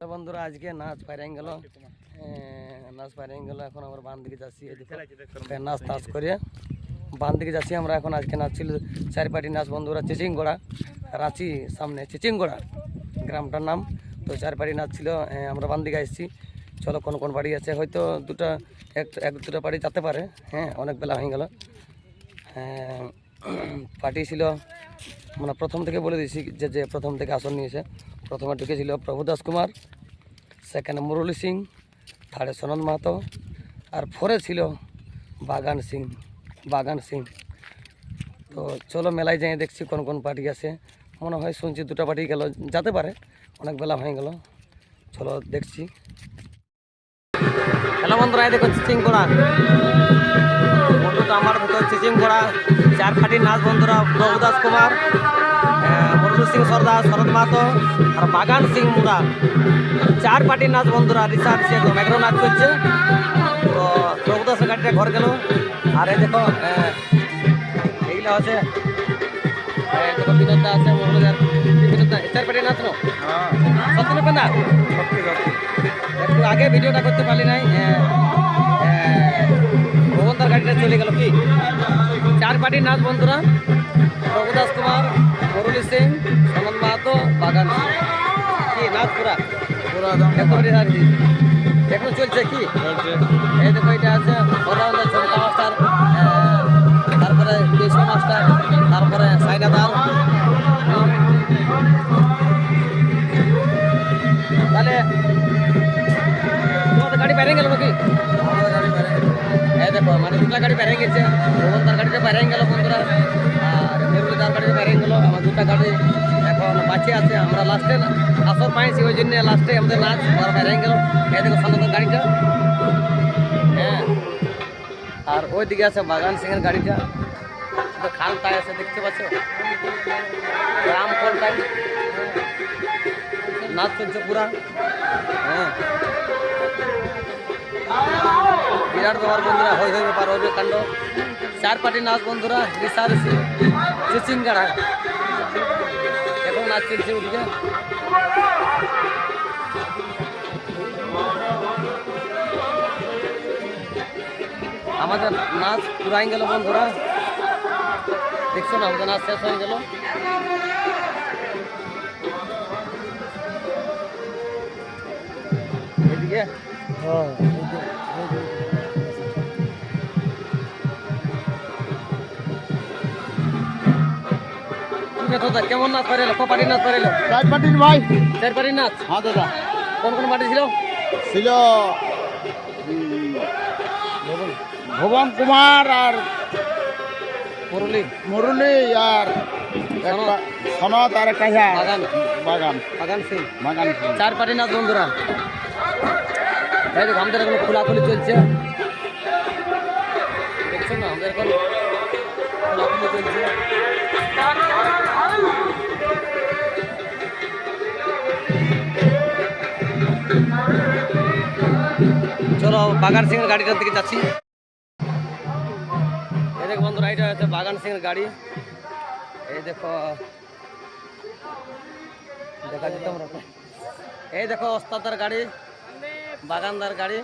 তো বন্ধুরা আজকে নাচ পাইরাই গেল এখন আমরা বান দিকে যাচ্ছি নাচ টাচ করে বান দিকে যাচ্ছি আমরা এখন আজকে নাচ ছিল চার পার্টি নাচ বন্ধুরা চিচিংগড়া রাঁচি সামনে চিচিংগড়া গ্রামটার নাম। তো চার পার্টি নাচ ছিল আমরা বান দিকে আসছি। চলো কোন কোন বাড়ি আছে হয়তো এক দুটা বাড়ি যেতে পারে। হ্যাঁ অনেক বেলা হয়ে গেল। পার্টি ছিল মানে প্রথম থেকে বলে দিয়েছি যে প্রথম থেকে আসন নিয়েছে। প্রথমে ঢুকেছিল প্রভুদাস কুমার, সেকেন্ডে মুরলী সিং, থার্ডে সনদ মাহাতো আর ফোরে ছিল বাগান সিং। তো চলো মেলায় যাই দেখছি কোন কোন পার্টি আছে। মনে হয় শুনছি দুটো পার্টি গেল, যেতে পারে অনেক বেলা হয়ে গেল। চলো দেখছি। হ্যালো বন্ধুরা, দেখো চিচিংগড়া বন্ধুটা আমার ভেতর চিচিংগড়া চার পার্টির নাচ বন্ধুরা প্রভুদাস কুমার, মুরলী সিং সর্দার, শরৎ মাহাতো আর বাগান সিং মুরা চার পার্টির নাচ বন্ধুরা রিসার্চ একদম এগারো নাচ চলছে। তো প্রভুদাসের গাড়িটা ঘর গেল। আর এই দেখো এইগুলো আছে, দেখো বিনোদা আছে বিনোদা চার পার্টির নাচ নো সত্যি পেন্দা একটু আগে ভিডিওটা করতে পারলি নাই। ভগবন্তার গাড়িটা চলে গেল কি চার পার্টির নাচ বন্ধুরা প্রভুদাস কুমার, মুরলী সিং, সনদ মাহাতো, বাগান কি নাচ পুরা এখন চলছে কি এই দেখো এটা আছে অলরাউন্ডার ছোটা মাস্টার, তারপরে কৃষ্ণ মাস্টার, তারপরে সাইনাদার। তাহলে তোমাদের গাড়ি বেরিয়ে গেল নাকি? এই দেখো মানে দুটা গাড়ি বেরিয়ে গেছে, ভগবন্তার গাড়িটা বেরিয়ে গেল বন্ধুরা আর মুরলীদার গাড়িটা বেরিয়ে গেল। আমার দুটা গাড়ি এখন বাঁচিয়ে আছে, আমরা লাস্টে আসর পাইছি ওই জন্য লাস্টে আমাদের নাচ আর বেরিয়ে গেল। এই দেখো সন্ন্যতের গাড়িটা, হ্যাঁ আর ওই দিকে আছে বাগান সিংয়ের গাড়িটা, খালটায় আছে দেখতে পাচ্ছ রাম ফলটাই নাচ চলছে পুরা। হ্যাঁ বিরাট ব্যাপার বন্ধুরা, হই ব্যাপার ওই কাণ্ড চার পার্টি নাচ বন্ধুরা রিসার্চি চিচিংগড়া এখন নাচ চলছে ওদিকে। আমাদের নাচ পুরাই গেল বন্ধুরা, দেখছো না আমাদের নাচ শেষ হয়ে গেল। এদিকে কেমন নাচ পাইল? পার্টি নাচ পাইল চার পার্টির ভাই, চার পার্টির নাচ। হ্যাঁ দাদা। কোন কোন পার্টি ছিল? ছিল ভুবন কুমার আর মুরলী আর সনদ আর একটা বাগান সিং। চার পার্টি নাচ বন্ধুরা। আমাদের এখন খোলাখুলি চলছে, দেখছো না আমাদের এখন খোলাখুলি চলছে। চলো বাগান সিং এর গাড়িটার দিকে যাচ্ছি। এই দেখো বন্ধুরা এটা হচ্ছে বাগান সিং এর গাড়ি। এই দেখো দেখা যেত আমরা, এই দেখো ওস্তাদার গাড়ি, বাগানদার গাড়ি।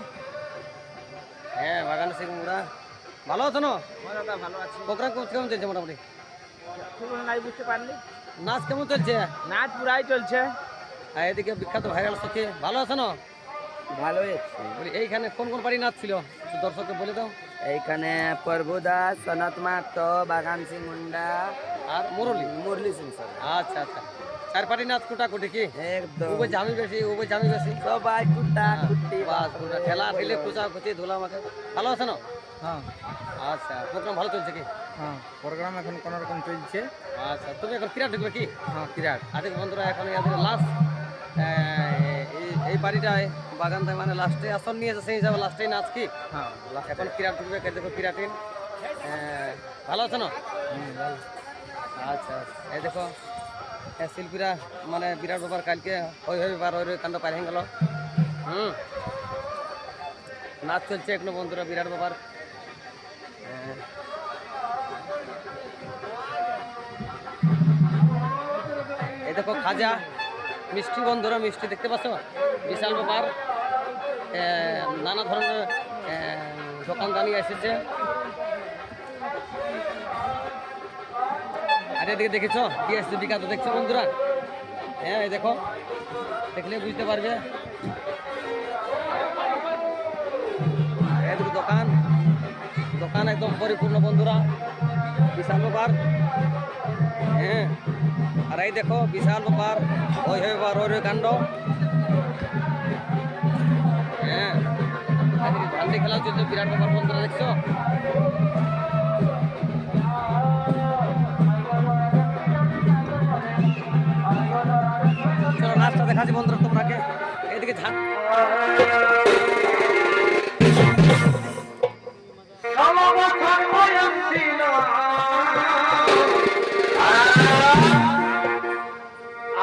হ্যাঁ বাগান সিং মুরা ভালো আছো না? ভালো আছি। প্রোগ্রাম কেমন চলছে? মোটামুটি নাই বুঝতে পারলি নাচ কেমন চলছে? নাচ পুরাই চলছে। আর এদিকে বিখ্যাত ভাইরাল সখী ভালো আছে না? ভালোই। এইখানে কোন কোন বাড়ি নাচ ছিল দর্শককে বলে দাও। এইখানে প্রভুদাস, সনত মাহাতো, বাগান সিং মুন্ডা আর মুরলী সিং স্যার। আচ্ছা আচ্ছা চার পার্টি নাচ কুটাকুটি কি একদম ও জামি বেশি সবাই কুটা কুটি বাস ঠেলা ঠেলে কুচাকুচি ধুলা মাখে। ভালো আছে না? হ্যাঁ আচ্ছা প্রোগ্রাম ভালো চলছে কি? হ্যাঁ প্রোগ্রাম এখন কোনো রকম চলছে। আচ্ছা তুমি এখন কিরাট ঢুকবে কি? হ্যাঁ কিরাট। আজকে বন্ধুরা এখন লাস্ট এই বাড়িটায় বাগানটায় মানে লাস্টে আসন নিয়েছে সেই হিসাবে লাস্টেই নাচ কি? হ্যাঁ এখন কিরাট ঢুকবে। দেখো কিরাটিন ভালো আছে না? আচ্ছা এই দেখো শিল্পীরা মানে বিরাট ব্যাপার কালকে ওই ব্যাপার ওই কাণ্ড পার হয়ে গেল। নাচ চলছে এখনো বন্ধুরা বিরাট ব্যাপার। এই দেখো খাজা মিষ্টি বন্ধুরা, মিষ্টি দেখতে পাচ্ছ, বিশাল ব্যাপার। নানা ধরনের দোকানদানি এসেছে। আর এদিকে দেখেছ কি আসছে বিখ্যাত, দেখছো বন্ধুরা? হ্যাঁ, এই দেখো, দেখলে বুঝতে পারবে। এদিকে দোকান, দোকান একদম পরিপূর্ণ বন্ধুরা, বিশাল ব্যাপার। হ্যাঁ, আর এই দেখো বিশাল ব্যাপার, ওই ব্যাপার, ওই কাণ্ড। হ্যাঁ, ঝান্ডি খেলা চলছে, বিরাট ব্যাপার বন্ধুরা, দেখছো? চলো নাচটা দেখাচ্ছি বন্ধুরা তোমাকে। এইদিকে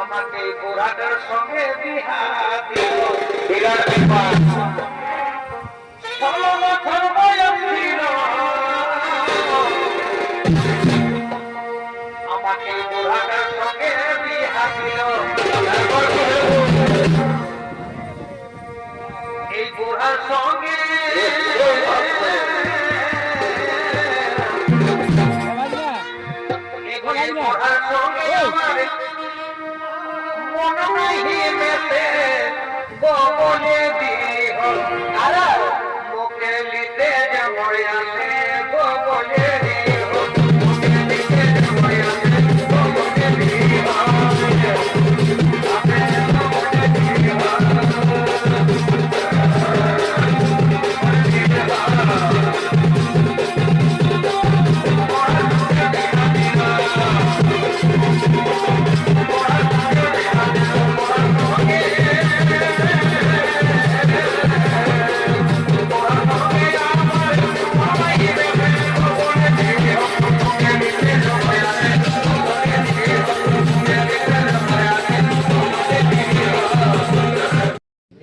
আমাকে বুড়াটার সঙ্গে বিহা দিল, বিরাট ব্যাপার। 16 বছর বয়স ছিল, আমাকে বুড়াটার সঙ্গে বিহা দিল। এই বুড়ার সঙ্গে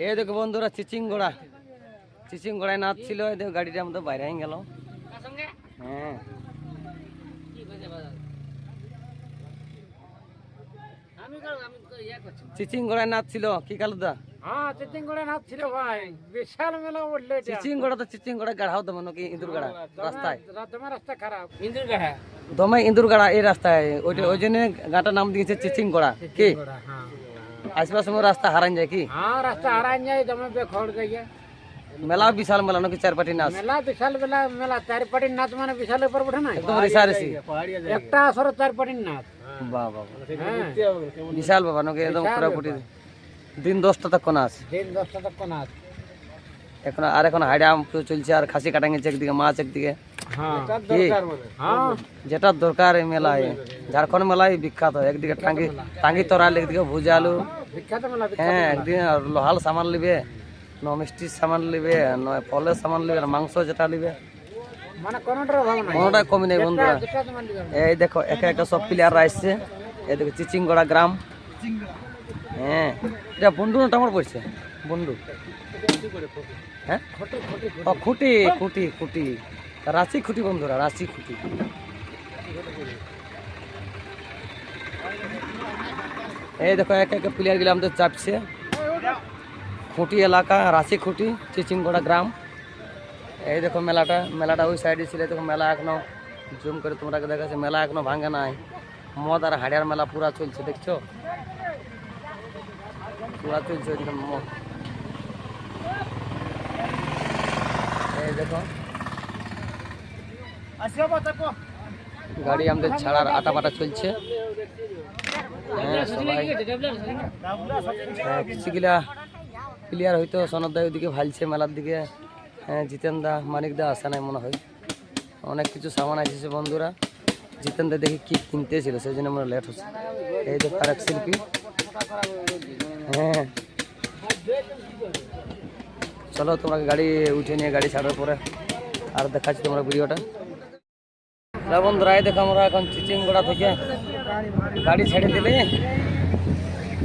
এই দেখো বন্ধুরা, চিচিংগড়ায় নাচ ছিল। এই দেখো গাড়িটা আমাদের বাইরে হয়ে গেল। হ্যাঁ, চিচিংগড়ায় নাচ ছিল কি কালুদা? হ্যাঁ, চিচিংগড়া নাচ ছিল ভাই, বিশাল মেলা বললে চিচিংগড়া তো চিচিংগড়া গাড়াও তো মনে কি ইঁদুরগাড়া রাস্তায়, তোমার রাস্তা খারাপ, ইন্দুর গাড়া। দমে ইঁদুরগাড়া এই রাস্তায়, ওই জন্য গাঁটার নাম দিয়েছে চিচিংগড়া। কি আশপাশে রাস্তা হারান যায় কি? হ্যাঁ, রাস্তা হারান যায়, দমে বেখড় যায়। মেলা বিশাল মেলা নাকি চারপাটি নাচ? মেলা বিশাল মেলা চারপাটির নাচ, মানে বিশাল উপর উঠে না, একদম রেসারেসি একটা আসর চারপাটির নাচ। বাহ বাহ, হ্যাঁ, বিশাল ব্যাপার নাকি, একদম পুরোপুরি দিন 10টা তক নাচ, দিন 10টা তক নাচ। এখন হাইডাম চলছে, আর খাসি কাটা গেছে একদিকে, মাছ একদিকে। হ্যাঁ, কি হ্যাঁ, যেটা দরকার এই মেলায়, ঝাড়খণ্ড মেলায় বিখ্যাত। একদিকে টাঙ্গি তরাল, একদিকে ভুজা আলু। বিখ্যাত মেলা। হ্যাঁ, একদিন লোহাল সামান লিবে, ন মিষ্টির সামান লিবে, নয় ফলের সামান লিবে, আর মাংস যেটা লিবে, মানে কোনটার অভাব নাই, কোনোটাই কমি নেই বন্ধুরা। যেটা তোমার লিবে। এই দেখো একে একে সব প্লেয়াররা আসছে। এই দেখো চিচিংগড়া গ্রাম। হ্যাঁ, এটা বন্ধু না টামার পড়ছে বন্ধু। হ্যাঁ, ও খুঁটি খুঁটি খুঁটি, রাঁচি খুঁটি বন্ধুরা, রাঁচি খুঁটি। এই দেখো একে একে প্লেয়ার গুলো আমাদের চাপছে। খুঁটি এলাকা, রাঁচি খুঁটি, চিচিংগড়া গ্রাম। এই দেখো মেলাটা ওই সাইডে ছিল। দেখো মেলা এখনো জুম করে তোমরা দেখাচ্ছে, মেলা এখনো ভাঙে নাই। মদ আর হাড়িয়ার মেলা পুরা চলছে, দেখছো? পুরা চলছে ওইদিকে মদ। এই দেখো গাড়ি আমাদের ছাড়ার আটাপাটা চলছে। হ্যাঁ, সবাই কিছুগুলা প্লেয়ার হয়তো সনদা ওইদিকে ভালছে মেলার দিকে। হ্যাঁ, জিতেন দা, মানিক দা আসে নাই মনে হয়। অনেক কিছু সামান আসছে বন্ধুরা। জিতেন দা দেখি কি কিনতে ছিল, সেই জন্য আমরা লেট হচ্ছে। এই দেখো আরেক শিল্পী। হ্যাঁ, চলো তোমরা গাড়ি উঠে নিয়ে গাড়ি ছাড়ার পরে আর দেখাচ্ছি তোমরা ভিডিওটা। বন্ধুরা এই দেখো আমরা এখন চিচিংগড়া থেকে গাড়ি ছেড়ে দিলে।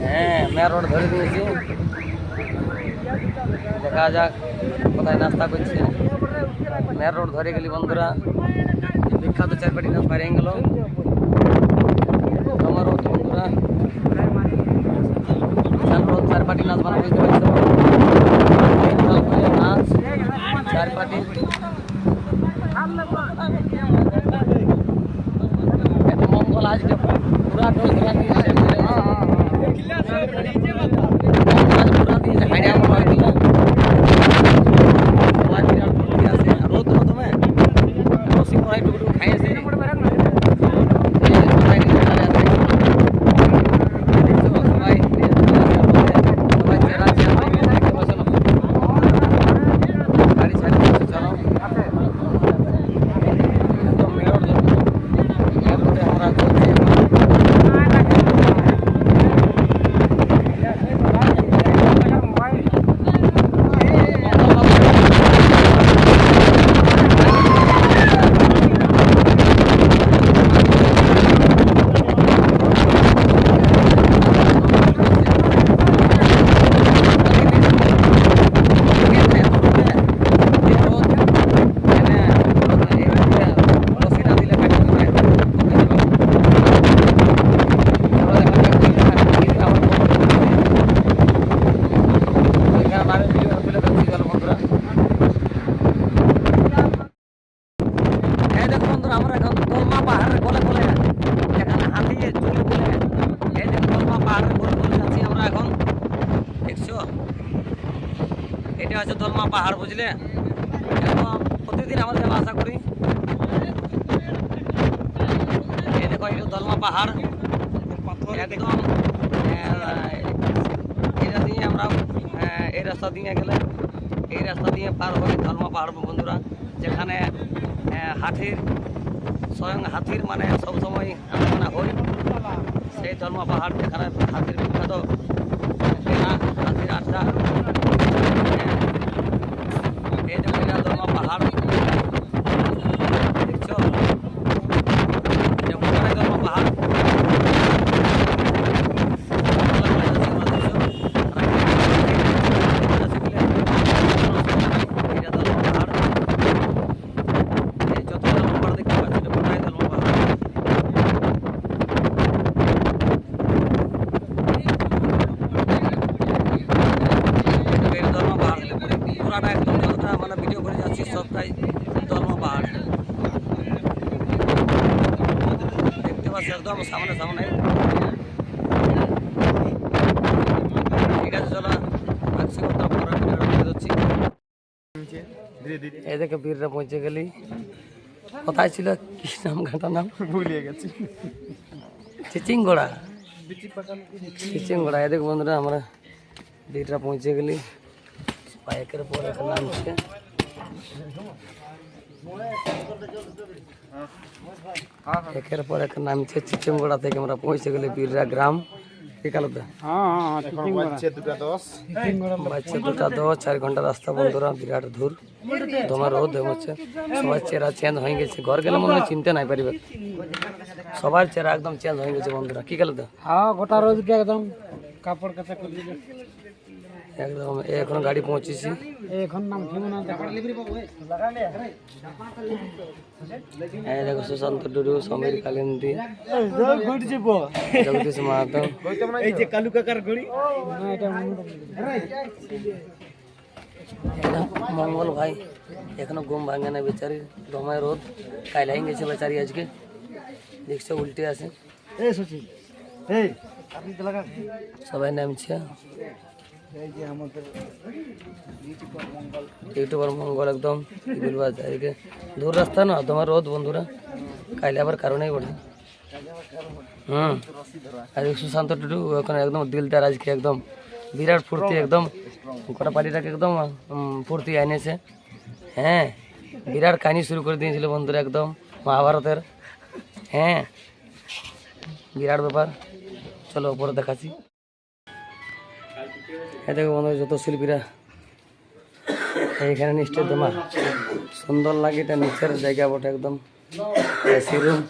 হ্যাঁ, মেয়ার রোড ধরে দিয়েছি। দেখা যাক কোথায় নাস্তা করছে। মেয়ার রোড ধরে গেলি বন্ধুরা, বিখ্যাত চারপাটি নাচ বাইরে গেল আমার রোড বন্ধুরা। চার পার্টি নাচ মানে বুঝতে পারছো নাচ চার পার্টি একটা মঙ্গল আজকে পুরা টোল ঘোরা দিয়েছে পুরা দিয়েছে হাইডা আমার দিলা রোদ তুমি রসিং করাই টুকু খাইয়েছে এটা হচ্ছে দলমা পাহাড় বুঝলে প্রতিদিন আমরা যেন আশা করি এই দেখো এটা দলমা পাহাড় একদম এটা দিয়ে আমরা এই রাস্তা দিয়ে গেলে এই রাস্তা দিয়ে পার হই দলমা পাহাড় বন্ধুরা যেখানে হাতির স্বয়ং হাতির মানে সবসময় আলোচনা হয় সেই দলমা পাহাড় যেখানে হাতির বিখ্যাত হাতির আড্ডা এই দেখো এটা দলমা পাহাড় দেখছো এটা পুরোটাই দলমা পাহাড় একদম যতটা আমরা ভিডিও করে যাচ্ছি সবটাই দলমা পাহাড় দেখতে পাচ্ছি একদম সামনে সামনে ঠিক আছে চলো আজকে কথা পরে ভিডিও দিচ্ছি এই দেখে বীররা পৌঁছে গেলি কোথায় ছিল কি নাম ঘাটা নাম ভুলিয়ে গেছি চিচিংগড়া চিচিংগড়া এই দেখ বন্ধুরা আমরা বীররা পৌঁছে গেলি একের পর এক নামছে একের পর এক নামছে চিচিংগড়া থেকে আমরা পৌঁছে গেলে বীররা গ্রাম বাজছে 2:10 4 ঘন্টা রাস্তা বন্ধুরা বিরাট দূর তোমার রোদ হচ্ছে সবার চেহারা চেঞ্জ হয়ে গেছে ঘর গেলে মনে হয় চিনতে নাই পারিবে সবার চেহারা একদম চেঞ্জ হয়ে গেছে বন্ধুরা কি গেল তো হ্যাঁ গোটা রোদকে একদম কাপড় কাচা করে দিবে একদম এখন গাড়ি পৌঁছেছি এখন নাম কি মনে এই দেখো সুশান্ত টুডু সমীর কালিন্দী জগদীশ মাহাতো এই যে কালু কাকার গড়ি মঙ্গল ভাই এখনো ঘুম ভাঙে না বেচারি দমায় রোদ কাইলাই গেছে বেচারি আজকে দেখছো উল্টে আছে সবাই নামছে ইউটিউবার মঙ্গল একদম এদিকে দূর রাস্তা না তোমার রোদ বন্ধুরা কাইলে আবার কারণেই বটে আর সুশান্ত টুডু ওখানে একদম দিলদার আজকে একদম বিরাট ফুর্তি একদম গোটা পার্টিটাকে একদম ফুর্তি এনেছে হ্যাঁ বিরাট কাহিনী শুরু করে দিয়েছিল বন্ধুরা একদম মহাভারতের হ্যাঁ বিরাট ব্যাপার চলো ওপরে দেখাচ্ছি এই দেখো বন্ধু যত শিল্পীরা এইখানে নিশ্চয় তোমার সুন্দর লাগে এটা নিচের জায়গা বটে একদম এসি রুম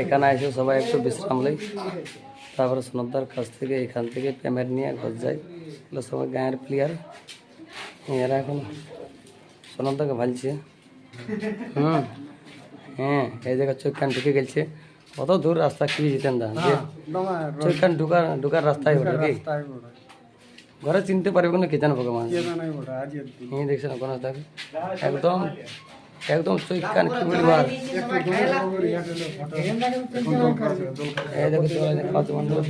এখানে এসে সবাই একটু বিশ্রাম লই তারপরে সোনদার কাছ থেকে এখান থেকে পেমেন্ট নিয়ে ঘর যায় এগুলো সবাই গাঁয়ের প্লেয়ার এরা এখন সোনদাকে ভালছে হ্যাঁ এই জায়গা চৈকান ঢুকে গেছে কত দূর রাস্তা কি যেতেন দা চৈকান ঢুকার রাস্তায় ওটা কি ঘরে চিনতে পারবে না কে জানো ভগবান এই দেখছেন কোনো থাকে একদম একদম চৈকান কি বলবো আর এই দেখো চলে খাওয়া তো বন্ধ করে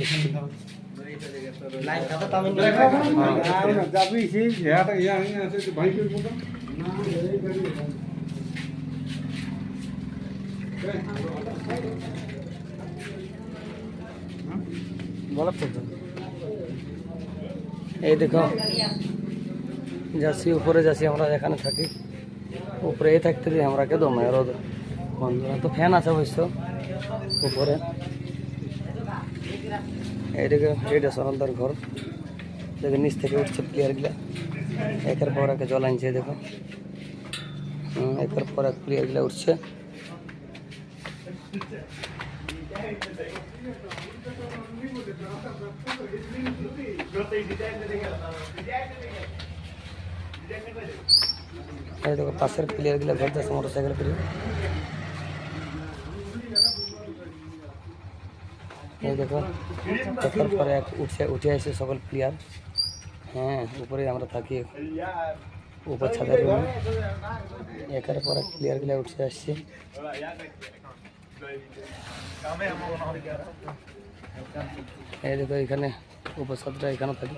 এই দেখো যাচ্ছি উপরে যাচ্ছি আমরা এখানে থাকি উপরে এই থাকতে দিই আমরা কে দমে রোদ বন্ধুরা তো ফ্যান আছে অবশ্য উপরে এইদিকে এইটা সরন্দার ঘর দেখে নিচ থেকে উঠছে প্লেয়ারগুলা একের পর একে জল আনছে দেখো একের পর এক প্লেয়ারগুলা উঠছে এই দেখো পাশের প্লেয়ারগুলা ঘর যাচ্ছে মোটরসাইকেল করে এই দেখো একের পর এক উঠে আসে সকল প্লেয়ার হ্যাঁ উপরে আমরা থাকি উপর ছাদের রুমে একের পর এক প্লেয়ারগুলা উঠে আসছে এই দেখো এখানে উপসাদরা এখানে থাকি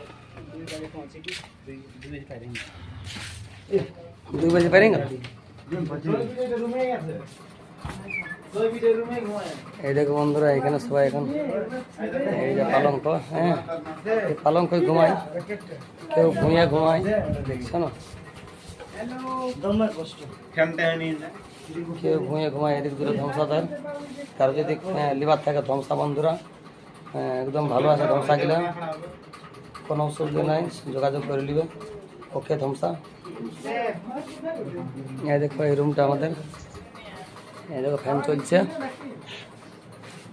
2 बजे पाएंगे এই দেখো বন্ধুরা এখানে সবাই এখন এই যে পালঙ্ক হ্যাঁ এই পালঙ্ক ঘুমায় কেউ ভুঁইয়া ঘুমায় দেখছো না কেউ ভুঁইয়া ঘুমায় এদিক দূরে ধ্বংসাদার কারো যদি লিভার থাকে ধ্বংসা বন্ধুরা একদম ভালো আছে ধ্বংসাগুলা কোনো অসুবিধা নাই যোগাযোগ করে নিবে ওকে ধ্বংসা এই দেখো এই রুমটা আমাদের এই দেখো ফ্যান চলছে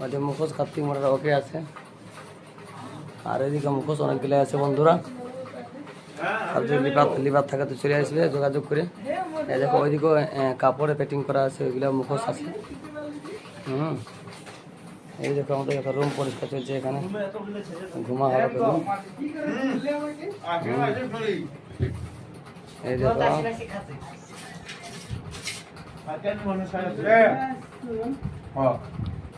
ওদের মুখোশ কার্তিক মোড়ার ওকে আছে আর এদিকে মুখোশ অনেকগুলো আছে বন্ধুরা আর যদি লিভার থাকে তো চলে আসবে যোগাযোগ করে এই দেখো ওইদিকেও কাপড়ে পেটিং করা আছে ওইগুলো মুখোশ আছে এই দেখো আমাদের একটা রুম পরিষ্কার চলছে এখানে ঘুমা হবে এই দেখো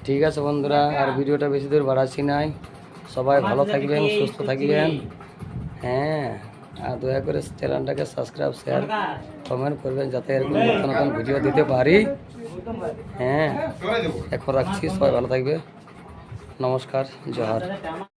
ঠিক আছে বন্ধুরা আর ভিডিওটা বেশি দূর বাড়াচ্ছি নাই সবাই ভালো থাকবেন সুস্থ থাকবেন হ্যাঁ আর দয়া করে চ্যানেলটাকে সাবস্ক্রাইব শেয়ার কমেন্ট করবেন যাতে এরকম নতুন নতুন ভিডিও দিতে পারি হ্যাঁ এখন রাখছি সবাই ভালো থাকবে নমস্কার জোহার